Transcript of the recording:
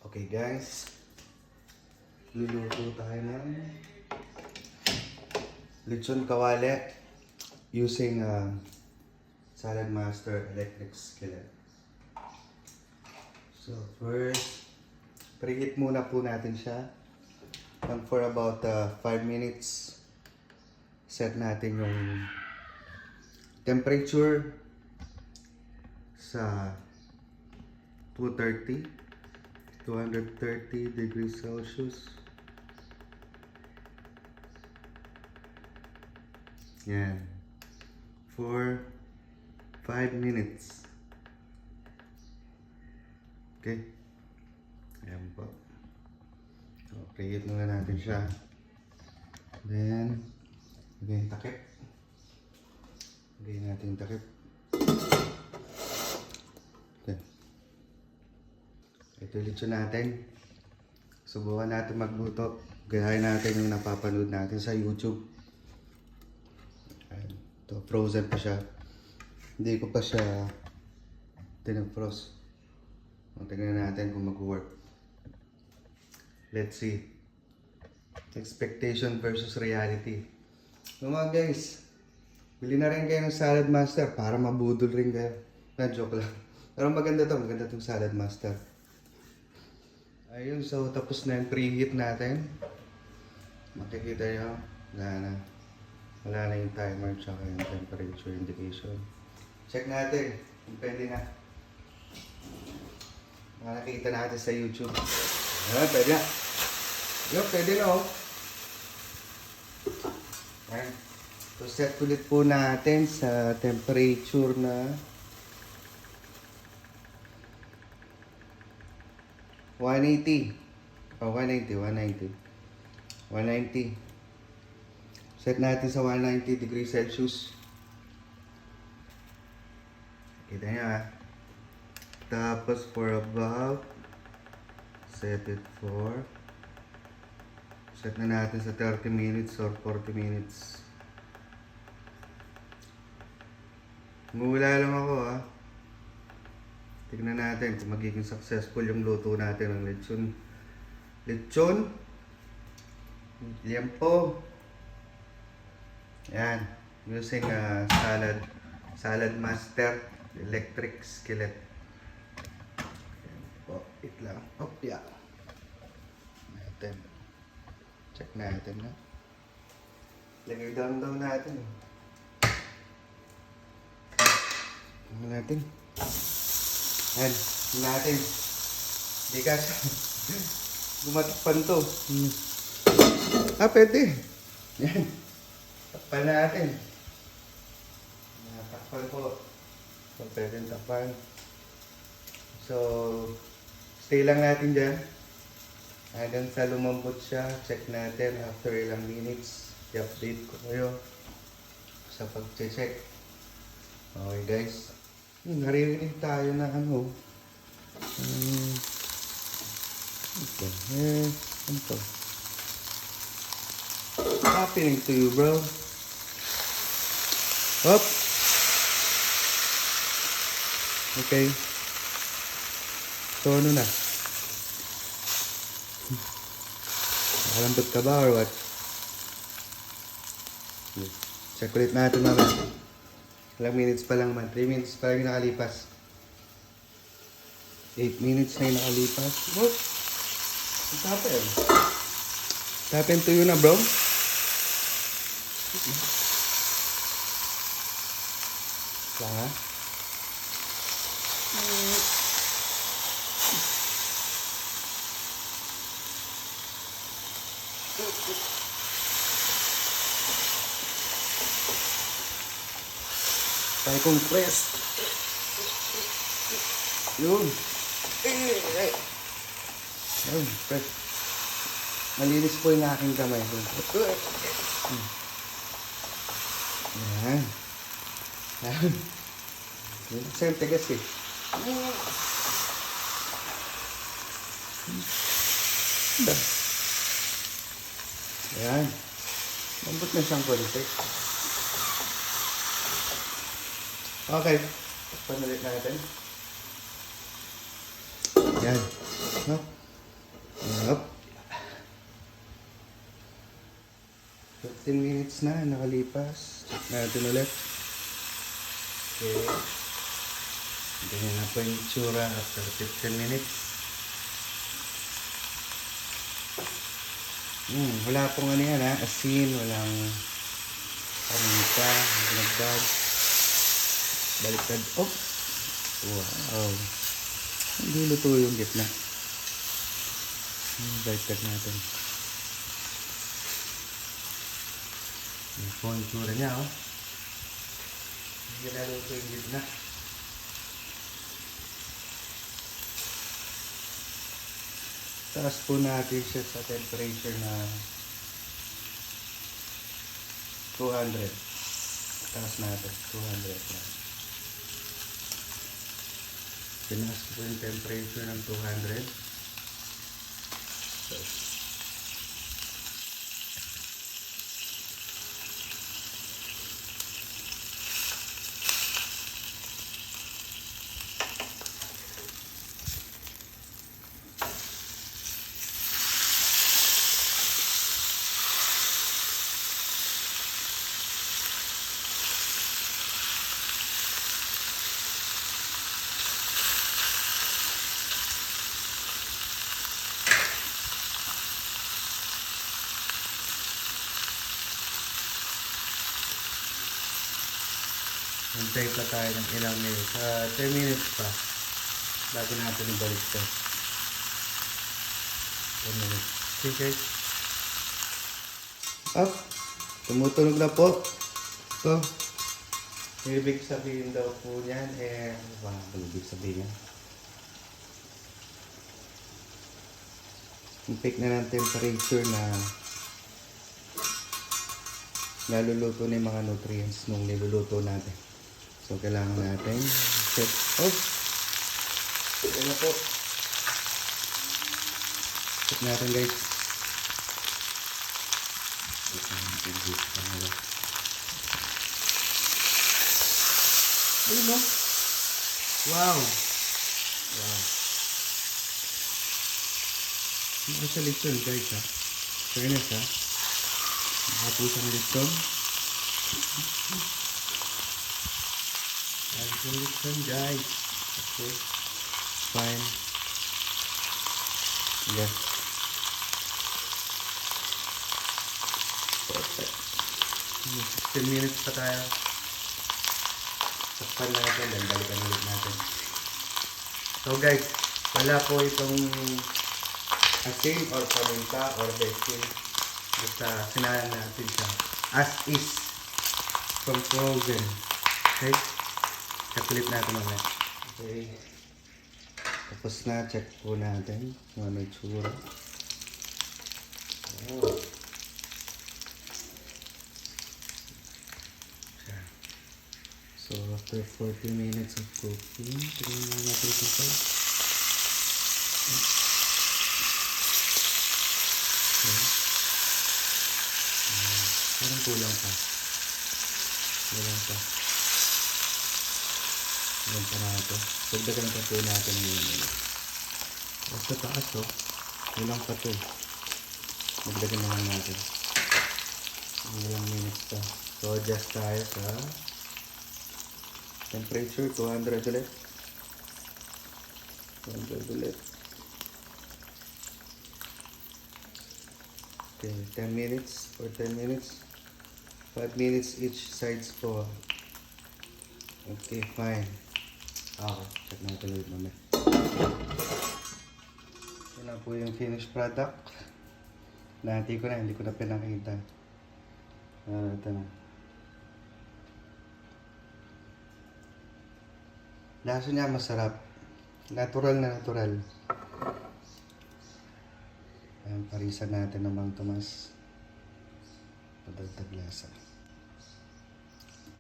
Okay guys, luluto tayo ng lechon kawali using Salad Master electric skillet. So first, preheat muna po natin siya and for about 5 minutes. Set natin yung temperature sa 230 degrees Celsius. Yan. For 5 minutes. Okay. Ayan po. So, preheat muna natin siya. Then, lagyan yung takip. Lagyan natin yung takip. Okay. Ito yung lechon natin. Subukan natin magluto. Gayahin natin yung napapanood natin sa YouTube. Ayan. Ito, frozen pa siya. Hindi ko pa siya tinag-frost. Tingnan natin kung mag-work. Let's see. Expectation versus reality. So mga guys, bili na rin kayo ng Salad Master para mabudol rin kayo. Joke lang. Pero maganda tong Salad Master. Ayun, so tapos na yung preheat natin. Makikita nyo, wala na yung timer tsaka yung temperature indication. Check natin kung pwede na. Nakakita natin sa YouTube. Ayan, pwede na. Yun, pwede na oh. Ayan. So set ulit po natin sa temperature na 180. Oh, 190. Set natin sa 190 degrees Celsius. Kita nyo ha. Tapos for about, set na natin sa 30 minutes or 40 minutes. Mula lang ako ha. Tignan natin kung magiging successful yung luto natin ng lechon liempo. Yan, using Salad Master electric skillet. Wait lang. Opya. Natin. Check natin na. Lagay down natin. Natin. Ayan. Natin. Di kasi. Gumatakpan to. Pwede. Yan. Takpan natin. Takpan po. So, pwede takpan. So, stay lang natin dyan. Hanggang sa lumambot siya, check natin after ilang minutes. I-update ko kayo sa pag-check. Okay guys. Naririnig tayo na ano. Ito. Ano to? What's happening to you, bro? Hop! Okay. So ano na? Nakalambot ka ba or what? Check ulit natin naman. Ilang minutes pa lang man. 3 minutes pa lang yung nakalipas. 8 minutes na yung nakalipas. What? What's happened? What's happened to you na bro? Lang ha? Tayo kong press. Yun. Yun, press. Malinis po yung aking kamay. Yan. Yan. Yun, sa'yo tigas eh. Yan. Mambot na siyang konti. Okay. Takpan ulit natin. Yan. No? 15 minutes na nakalipas. Check natin ulit. Okay. Ganyan na po yung itsura after 15 minutes. Wala pong ano yan ha, asin, walang paminta, nagdag. Baliktad. Oh! Wow! Hindi luto yung gitna. Baliktad natin. Yan po yung itsura niya oh. Hindi na luto yung gitna. Taas po natin siya sa temperature na 200. Taas natin, 200 na. Tinaas ko po yung temperature ng 200. So, hintay pa tayo ng ilang minutes. 10 minutes pa. Bago natin ibalik ito. 10 minutes. Okay guys. Up. Tumutunog na po. Ito. Ibig sabihin daw po niyan ano ibig sabihin niyan? Yung pick na ng temperature na naluluto na yung mga nutrients nung niluluto natin. So, kailangan natin set off. Ito na po. Set natin guys. Ito natin dito. Ayun mo. Wow. Wow. Ano sa lechon guys ha? Fairness ha? Nakapusang lechon. Nakapusang lechon guys. Okay. Fine. Yes. Perfect. 15 minutes pa tayo. Sakpan natin. Then balikan ulit natin. So guys, wala po itong asin or paminta or baking. Basta sinahan natin siya as is from frozen. Okay? Kapilit natin mamaya. Okay. Tapos na, check po natin kung ano yung tsura. Wow. So after 40 minutes of cooking, tignan na natin ito pa. Parang kulang pa. Kulang pa. Kulang pa natin. Pagdagan pa po natin yung sa taas oh. Kulang pa ito. Magdagan na lang natin. Ilang minutes pa. So adjust tayo sa temperature 200 ulit. 200 ulit. Okay, 10 minutes or 10 minutes. 5 minutes each sides po. Okay, fine. Okay, check natin ulit mamaya. Ito na po yung finished product. Nahati ko na, hindi ko na pinakita. Ito na. Lasa niya masarap. Natural na natural. Ayan, parisan natin ng Mang Tomas. Padagdag lasa.